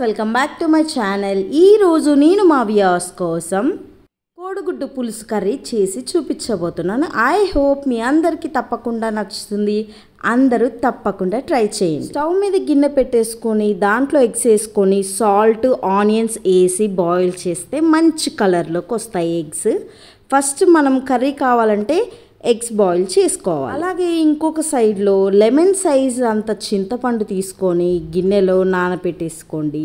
Welcome back to my channel. ఈ రోజు నేను మా వ్యూవర్స్ కోసం కోడిగుడ్డు పులుసు కర్రీ చేసి చూపించబోతున్నాను. ఐ హోప్ మీ అందరికీ తప్పకుండా నచ్చుతుంది. అందరూ తప్పకుండా ట్రై చేయండి. స్టవ్ మీద గిన్నె పెట్టేసుకొని దాంట్లో ఎగ్స్ వేసుకొని సాల్ట్ ఆనియన్స్ వేసి బాయిల్ చేస్తే మంచి కలర్లోకి వస్తాయి ఎగ్స్. ఫస్ట్ మనం కర్రీ కావాలంటే ఎగ్స్ బాయిల్ చేసుకోవాలి. అలాగే ఇంకొక సైడ్లో లెమన్ సైజ్ అంత చింతపండు తీసుకొని గిన్నెలో నానబెట్టేసుకోండి.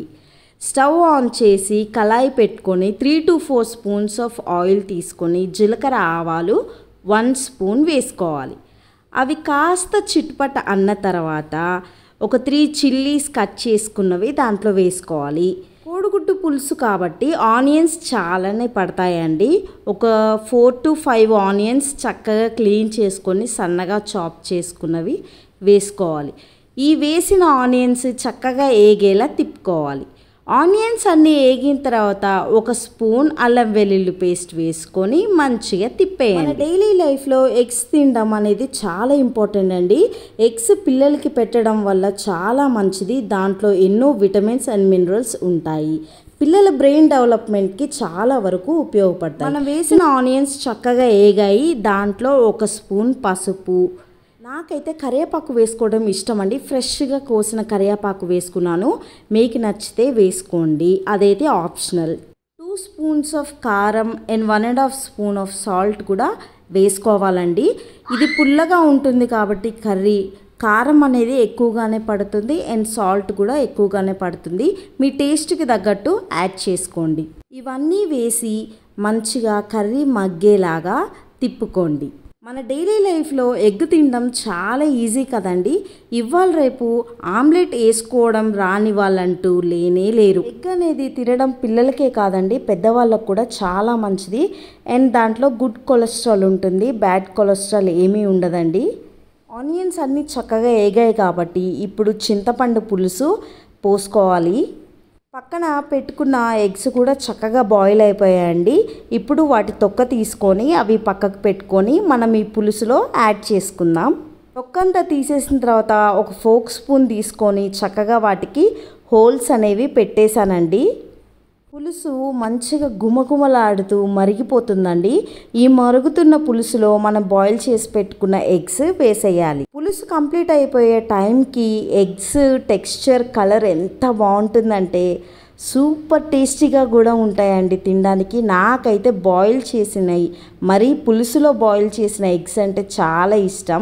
స్టవ్ ఆన్ చేసి కళాయి పెట్టుకొని 3 to 4 స్పూన్స్ ఆఫ్ ఆయిల్ తీసుకొని జీలకర్ర ఆవాలు 1 స్పూన్ వేసుకోవాలి. అవి కాస్త చిట్పట అన్న తర్వాత ఒక 3 చిల్లీస్ కట్ చేసుకున్నవి దాంట్లో వేసుకోవాలి. కోడిగుడ్డు పులుసు కాబట్టి ఆనియన్స్ చాలానే పడతాయండి. ఒక 4 to 5 ఆనియన్స్ చక్కగా క్లీన్ చేసుకొని సన్నగా చాప్ చేసుకున్నవి వేసుకోవాలి. ఈ వేసిన ఆనియన్స్ చక్కగా ఏగేలా తిప్పుకోవాలి. ఆనియన్స్ అన్నీ వేగిన తర్వాత 1 స్పూన్ అల్లం వెల్లుల్లి పేస్ట్ వేసుకొని మంచిగా తిప్పేయండి. మన డైలీ లైఫ్లో ఎగ్స్ తినడం అనేది చాలా ఇంపార్టెంట్ అండి. ఎగ్స్ పిల్లలకి పెట్టడం వల్ల చాలా మంచిది. దాంట్లో ఎన్నో విటమిన్స్ అండ్ మినరల్స్ ఉంటాయి. పిల్లల బ్రెయిన్ డెవలప్మెంట్కి చాలా వరకు ఉపయోగపడతాయి. మనం వేసిన ఆనియన్స్ చక్కగా వేగాయి. దాంట్లో 1 స్పూన్ పసుపు, నాకైతే కరివేపాకు వేసుకోవడం ఇష్టం అండి. ఫ్రెష్గా కోసిన కరివేపాకు వేసుకున్నాను. మీకు నచ్చితే వేసుకోండి, అదైతే ఆప్షనల్. 2 స్పూన్స్ ఆఫ్ కారం అండ్ 1.5 స్పూన్ ఆఫ్ సాల్ట్ కూడా వేసుకోవాలండి. ఇది పుల్లగా ఉంటుంది కాబట్టి కర్రీ కారం అనేది ఎక్కువగానే పడుతుంది అండ్ సాల్ట్ కూడా ఎక్కువగానే పడుతుంది. మీ టేస్ట్కి తగ్గట్టు యాడ్ చేసుకోండి. ఇవన్నీ వేసి మంచిగా కర్రీ మగ్గేలాగా తిప్పుకోండి. మన డైలీ లైఫ్లో ఎగ్ తినడం చాలా ఈజీ కదండి. ఇవాళ రేపు ఆమ్లెట్ వేసుకోవడం రాని వాళ్ళంటూ లేనే లేరు. ఎగ్ అనేది తినడం పిల్లలకే కాదండి, పెద్దవాళ్ళకు కూడా చాలా మంచిది. అండ్ దాంట్లో గుడ్ కొలెస్ట్రాల్ ఉంటుంది, బ్యాడ్ కొలెస్ట్రాల్ ఏమీ ఉండదండి. ఆనియన్స్ అన్నీ చక్కగా వేగాయి కాబట్టి ఇప్పుడు చింతపండు పులుసు పోసుకోవాలి. పక్కన పెట్టుకున్న ఎగ్స్ కూడా చక్కగా బాయిల్ అయిపోయాయండి. ఇప్పుడు వాటి తొక్క తీసుకొని అవి పక్కకు పెట్టుకొని మనం ఈ పులుసులో యాడ్ చేసుకుందాం. తొక్కంతా తీసేసిన తర్వాత ఒక ఫోక్ స్పూన్ తీసుకొని చక్కగా వాటికి హోల్స్ అనేవి పెట్టేశానండి. పులుసు మంచిగా గుమగుమలాడుతూ మరిగిపోతుందండి. ఈ మరుగుతున్న పులుసులో మనం బాయిల్ చేసి పెట్టుకున్న ఎగ్స్ వేసేయాలి. పులుసు కంప్లీట్ అయిపోయే టైంకి ఎగ్స్ టెక్స్చర్ కలర్ ఎంత బాగుంటుందంటే సూపర్ టేస్టీగా కూడా ఉంటాయండి తినడానికి. నాకైతే బాయిల్ చేసినవి మరీ పులుసులో బాయిల్ చేసిన ఎగ్స్ అంటే చాలా ఇష్టం.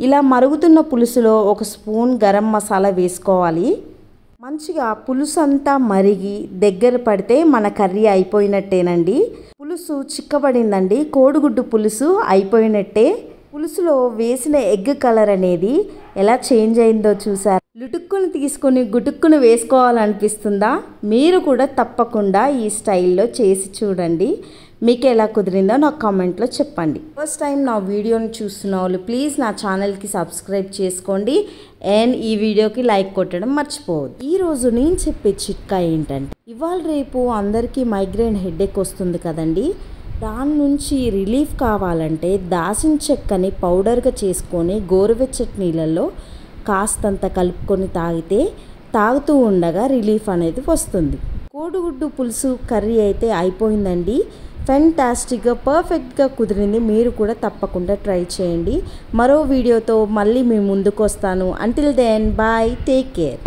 ఇలా మరుగుతున్న పులుసులో 1 స్పూన్ గరం మసాలా వేసుకోవాలి. మంచిగా పులుసు అంతా మరిగి దగ్గర పడితే మన కర్రీ అయిపోయినట్టేనండి. పులుసు చిక్కబడిందండి. కోడిగుడ్డు పులుసు అయిపోయినట్టే. పులుసులో వేసిన ఎగ్ కలర్ అనేది ఎలా చేంజ్ అయిందో చూసారు. లుటుక్కును తీసుకొని గుటుక్కును వేసుకోవాలనిపిస్తుందా? మీరు కూడా తప్పకుండా ఈ స్టైల్లో చేసి చూడండి. మీకు ఎలా కుదిరిందో నాకు కామెంట్లో చెప్పండి. ఫస్ట్ టైం నా వీడియోని చూస్తున్న వాళ్ళు ప్లీజ్ నా ఛానల్కి సబ్స్క్రైబ్ చేసుకోండి అండ్ ఈ వీడియోకి లైక్ కొట్టడం మర్చిపోవద్దు. ఈరోజు నేను చెప్పే చిట్కా ఏంటంటే, ఇవాళ రేపు అందరికీ మైగ్రేన్ హెడేక్ వస్తుంది కదండి. దాని నుంచి రిలీఫ్ కావాలంటే దాల్చిన చెక్కని పౌడర్గా చేసుకొని గోరువెచ్చటి నీళ్ళల్లో కాస్తంత కలుపుకొని తాగుతూ ఉండగా రిలీఫ్ అనేది వస్తుంది. కోడిగుడ్డు పులుసు కర్రీ అయితే అయిపోయిందండి. ఫెంటాస్టిక్గా పర్ఫెక్ట్గా కుదిరింది. మీరు కూడా తప్పకుండా ట్రై చేయండి. మరో వీడియోతో మళ్ళీ మీ ముందుకు వస్తాను. Until then bye, take care.